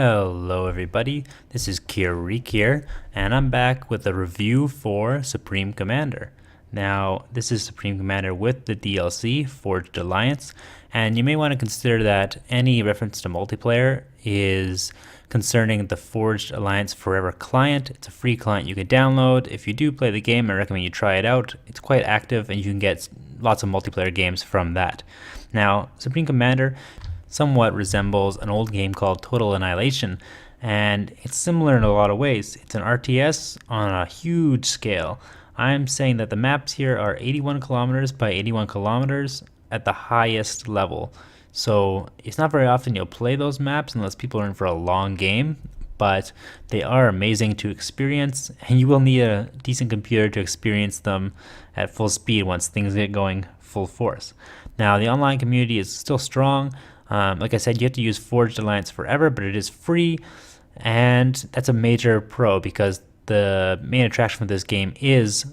Hello everybody, this is Kiereek here, and I'm back with a review for Supreme Commander. Now, this is Supreme Commander with the DLC, Forged Alliance, and you may want to consider that any reference to multiplayer is concerning the Forged Alliance Forever client. It's a free client you can download. If you do play the game, I recommend you try it out. It's quite active and you can get lots of multiplayer games from that. Now, Supreme Commander somewhat resembles an old game called Total Annihilation, and it's similar in a lot of ways. It's an RTS on a huge scale. I'm saying that the maps here are 81 kilometers by 81 kilometers at the highest level. So it's not very often you'll play those maps unless people are in for a long game, but they are amazing to experience, and you will need a decent computer to experience them at full speed once things get going full force. Now, the online community is still strong. Like I said, you have to use Forged Alliance Forever, but it is free, and that's a major pro because the main attraction for this game is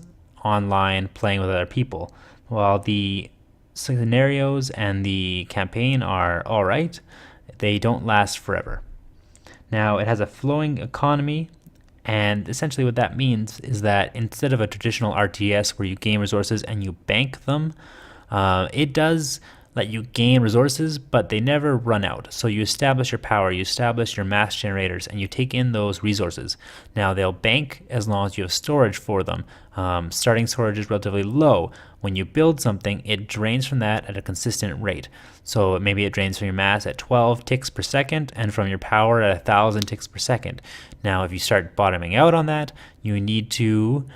online playing with other people. While the scenarios and the campaign are alright, they don't last forever. Now, it has a flowing economy, and essentially what that means is that instead of a traditional RTS where you gain resources and you bank them, it does let you gain resources, but they never run out. So you establish your power, you establish your mass generators, and you take in those resources. Now, they'll bank as long as you have storage for them. Starting storage is relatively low. When you build something, it drains from that at a consistent rate. So maybe it drains from your mass at 12 ticks per second and from your power at 1,000 ticks per second. Now, if you start bottoming out on that, you need to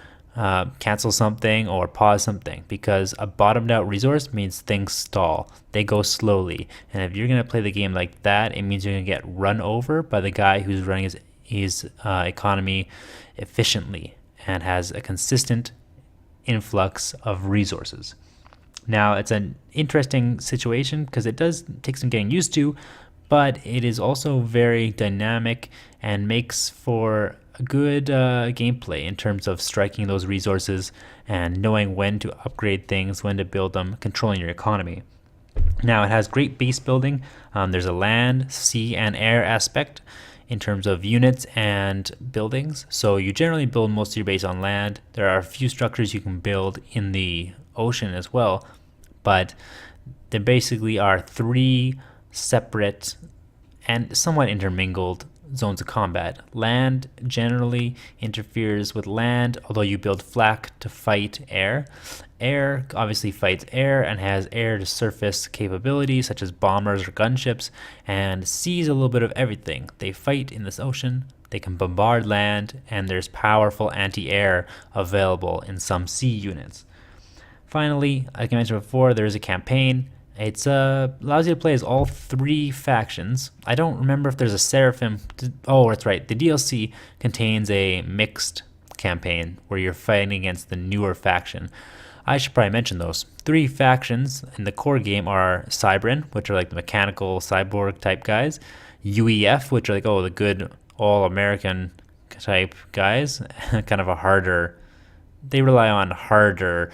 cancel something or pause something, because a bottomed out resource means things stall. They go slowly, and if you're going to play the game like that, it means you're going to get run over by the guy who's running his economy efficiently and has a consistent influx of resources. Now, it's an interesting situation because it does take some getting used to, but it is also very dynamic and makes for good gameplay in terms of striking those resources and knowing when to upgrade things, when to build them, controlling your economy. Now, it has great base building. There's a land, sea, and air aspect in terms of units and buildings. So you generally build most of your base on land. There are a few structures you can build in the ocean as well, but there basically are three separate and somewhat intermingled zones of combat. Land generally interferes with land, although you build flak to fight air. Air obviously fights air and has air to surface capabilities such as bombers or gunships, and seas a little bit of everything. They fight in this ocean, they can bombard land, and there's powerful anti-air available in some sea units. Finally, like I mentioned before, there is a campaign. It allows you to play as all three factions. I don't remember if there's a Seraphim. Oh, that's right. The DLC contains a mixed campaign where you're fighting against the newer faction. I should probably mention those. Three factions in the core game are Cybran, which are like the mechanical cyborg type guys. UEF, which are like, the good all-American type guys. Kind of a harder... They rely on harder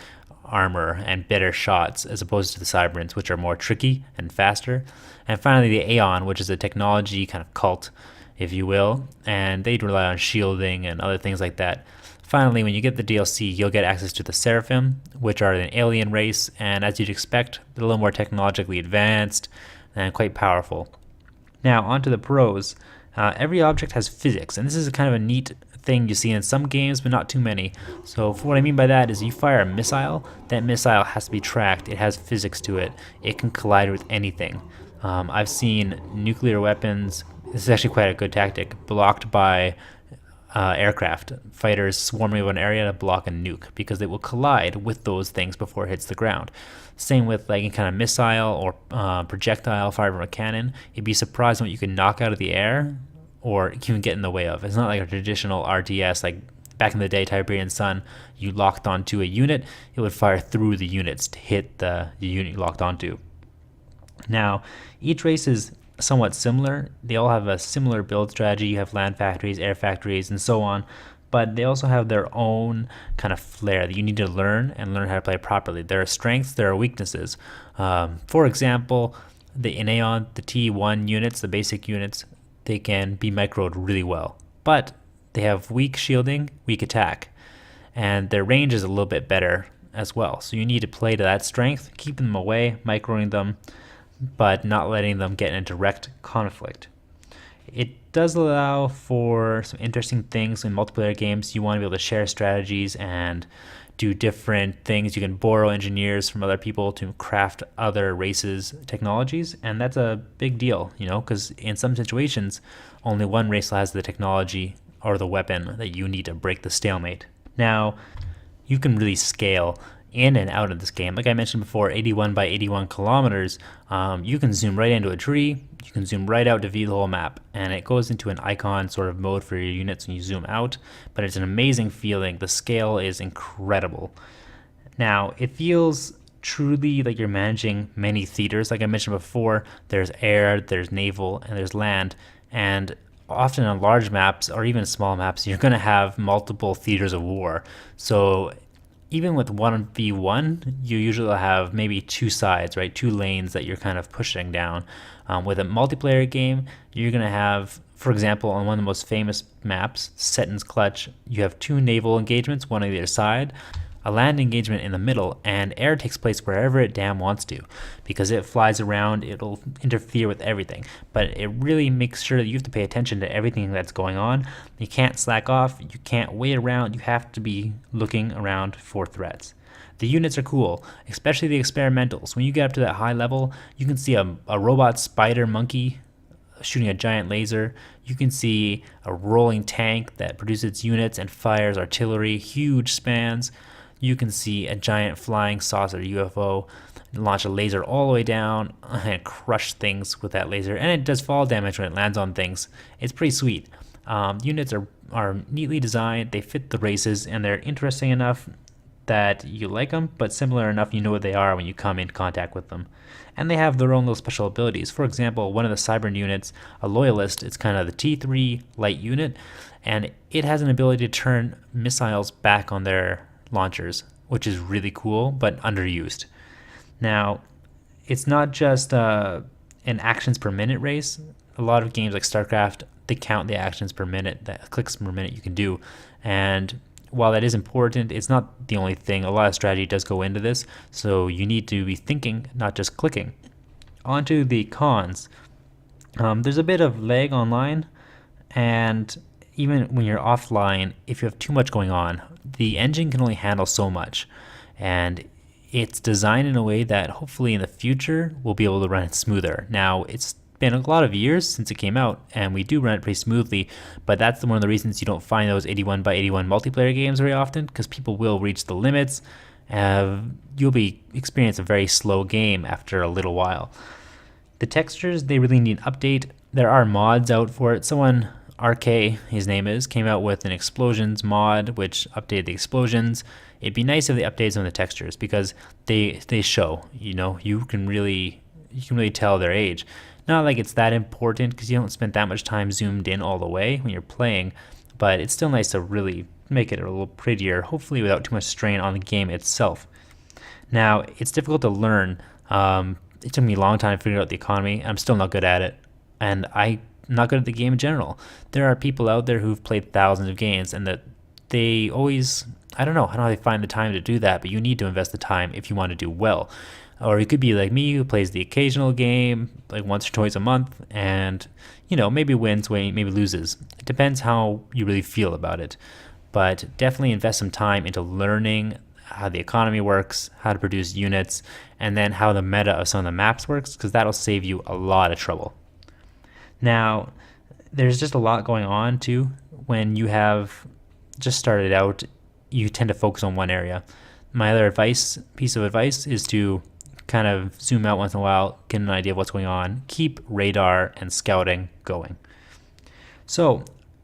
armor and better shots as opposed to the Cybrans, which are more tricky and faster. And finally, the Aeon, which is a technology kind of cult, if you will, and they rely on shielding and other things like that. Finally, when you get the DLC, you'll get access to the Seraphim, which are an alien race, and as you'd expect, they're a little more technologically advanced and quite powerful. Now, onto the pros. Every object has physics, and this is kind of a neat thing you see in some games, but not too many. So for what I mean by that is you fire a missile, that missile has to be tracked. It has physics to it. It can collide with anything. I've seen nuclear weapons, this is actually quite a good tactic, blocked by aircraft. Fighters swarming over an area to block a nuke because it will collide with those things before it hits the ground. Same with like any kind of missile or projectile fired from a cannon. You'd be surprised what you can knock out of the air or even get in the way of. It's not like a traditional RTS like back in the day, Tiberian Sun. You locked onto a unit, it would fire through the units to hit the unit you locked onto. Now, each race is somewhat similar. They all have a similar build strategy. You have land factories, air factories, and so on. But they also have their own kind of flair that you need to learn how to play properly. There are strengths, there are weaknesses. For example, in Aeon, the T1 units, the basic units, they can be microed really well. But they have weak shielding, weak attack, and their range is a little bit better as well. So you need to play to that strength, keeping them away, microing them, but not letting them get in direct conflict. It does allow for some interesting things in multiplayer games. You want to be able to share strategies and do different things. You can borrow engineers from other people to craft other races' technologies, and that's a big deal, because in some situations, only one race has the technology or the weapon that you need to break the stalemate. Now, you can really scale in and out of this game. Like I mentioned before, 81 by 81 kilometers, you can zoom right into a tree, you can zoom right out to view the whole map, and it goes into an icon sort of mode for your units when you zoom out, but it's an amazing feeling. The scale is incredible. Now, it feels truly like you're managing many theaters. Like I mentioned before, there's air, there's naval, and there's land, and often on large maps or even small maps, you're going to have multiple theaters of war. So even with 1v1, you usually have maybe two sides, right? Two lanes that you're kind of pushing down. With a multiplayer game, you're going to have, for example, on one of the most famous maps, Setton's Clutch, you have two naval engagements, one on either side, a land engagement in the middle, and air takes place wherever it damn wants to. Because it flies around, it'll interfere with everything. But it really makes sure that you have to pay attention to everything that's going on. You can't slack off, you can't wait around, you have to be looking around for threats. The units are cool, especially the experimentals. When you get up to that high level, you can see a robot spider monkey shooting a giant laser. You can see a rolling tank that produces units and fires artillery, huge spans. You can see a giant flying saucer UFO launch a laser all the way down and crush things with that laser. And it does fall damage when it lands on things. It's pretty sweet. Units are neatly designed. They fit the races, and they're interesting enough that you like them, but similar enough you know what they are when you come in contact with them. And they have their own little special abilities. For example, one of the Cybern units, a Loyalist, it's kind of the T3 light unit, and it has an ability to turn missiles back on their launchers, which is really cool, but underused. Now, it's not just an actions per minute race. A lot of games like StarCraft, they count the actions per minute, the clicks per minute you can do. And while that is important, it's not the only thing. A lot of strategy does go into this, so you need to be thinking, not just clicking. On to the cons. There's a bit of lag online, and even when you're offline, if you have too much going on, the engine can only handle so much. And it's designed in a way that hopefully in the future we'll be able to run it smoother. Now, it's been a lot of years since it came out, and we do run it pretty smoothly, but that's one of the reasons you don't find those 81 by 81 multiplayer games very often, because people will reach the limits. You'll be experience a very slow game after a little while. The textures, they really need an update. There are mods out for it. Someone, RK, his name is, came out with an explosions mod, which updated the explosions. It'd be nice if they updated some of the textures, because they show, you can really tell their age. Not like it's that important, because you don't spend that much time zoomed in all the way when you're playing, but it's still nice to really make it a little prettier, hopefully without too much strain on the game itself. Now, it's difficult to learn. It took me a long time to figure out the economy. I'm still not good at it, and I'm not good at the game in general. There are people out there who've played thousands of games, and that they always, I don't know how they find the time to do that, but you need to invest the time if you want to do well. Or you could be like me, who plays the occasional game, like once or twice a month, and, maybe wins, maybe loses. It depends how you really feel about it. But definitely invest some time into learning how the economy works, how to produce units, and then how the meta of some of the maps works, because that'll save you a lot of trouble. Now, there's just a lot going on, too. When you have just started out, you tend to focus on one area. My other piece of advice is to kind of zoom out once in a while, get an idea of what's going on, keep radar and scouting going. So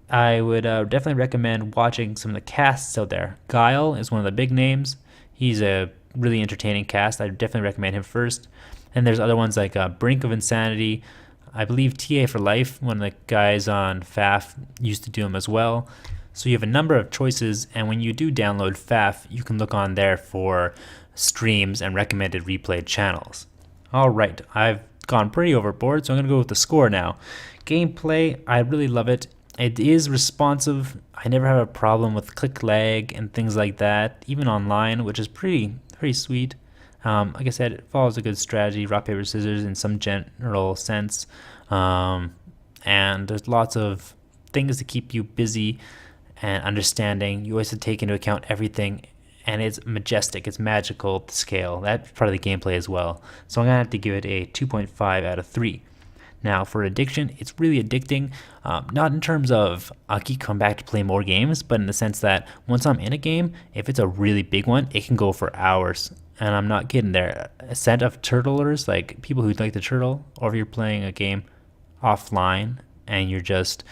I would definitely recommend watching some of the casts out there. Guile is one of the big names. He's a really entertaining cast. I definitely recommend him first. And there's other ones like Brink of Insanity. I believe TA for Life, one of the guys on FAF, used to do him as well. So you have a number of choices, and when you do download FAF, you can look on there for streams and recommended replayed channels. All right, I've gone pretty overboard, so I'm going to go with the score now. Gameplay, I really love it. It is responsive. I never have a problem with click lag and things like that, even online, which is pretty sweet. Like I said, it follows a good strategy, rock, paper, scissors in some general sense. And there's lots of things to keep you busy and understanding. You always have to take into account everything, and it's majestic, it's magical to scale. That's part of the gameplay as well. So I'm gonna have to give it a 2.5 out of 3. Now for addiction, it's really addicting, not in terms of I'll keep coming back to play more games, but in the sense that once I'm in a game, if it's a really big one, it can go for hours. And I'm not kidding there. A set of turtlers, like people who like to turtle, or if you're playing a game offline and you're just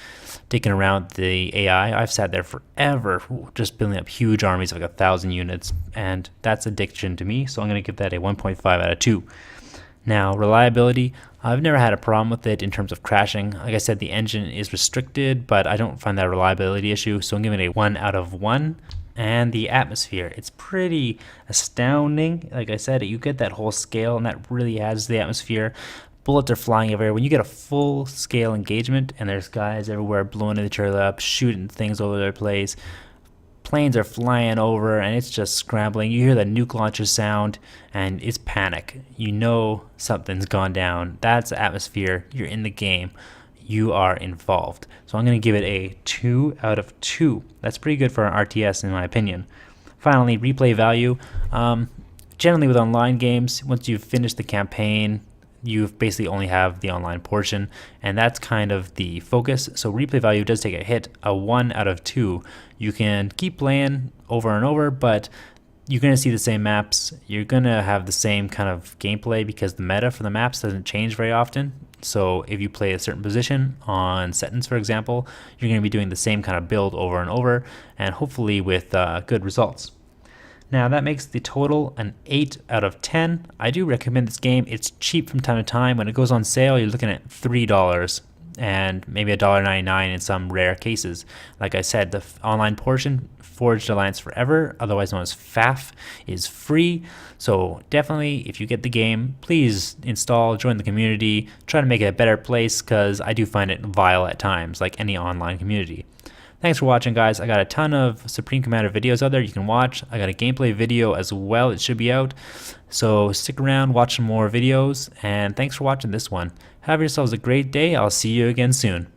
dicking around the AI, I've sat there forever just building up huge armies of like 1,000 units, and that's addiction to me, so I'm going to give that a 1.5 out of 2. Now, reliability, I've never had a problem with it in terms of crashing. Like I said, the engine is restricted, but I don't find that a reliability issue, so I'm giving it a 1 out of 1. And the atmosphere, it's pretty astounding. Like I said, you get that whole scale, and that really adds to the atmosphere. Bullets are flying everywhere. When you get a full scale engagement and there's guys everywhere blowing each other up, shooting things over their place, planes are flying over and it's just scrambling. You hear the nuke launcher sound and it's panic. You know something's gone down. That's the atmosphere. You're in the game. You are involved. So I'm going to give it a 2 out of 2. That's pretty good for an RTS in my opinion. Finally, replay value. Generally with online games, once you've finished the campaign, you basically only have the online portion, and that's kind of the focus. So replay value does take a hit, a 1 out of 2. You can keep playing over and over, but you're going to see the same maps. You're going to have the same kind of gameplay because the meta for the maps doesn't change very often. So if you play a certain position on settings, for example, you're going to be doing the same kind of build over and over, and hopefully with good results. Now that makes the total an 8 out of 10. I do recommend this game. It's cheap from time to time. When it goes on sale, you're looking at $3 and maybe $1.99 in some rare cases. Like I said, the online portion, Forged Alliance Forever, otherwise known as FAF, is free. So definitely, if you get the game, please install, join the community, try to make it a better place, because I do find it vile at times, like any online community. Thanks for watching, guys. I got a ton of Supreme Commander videos out there you can watch. I got a gameplay video as well. It should be out. So stick around, watch some more videos, and thanks for watching this one. Have yourselves a great day. I'll see you again soon.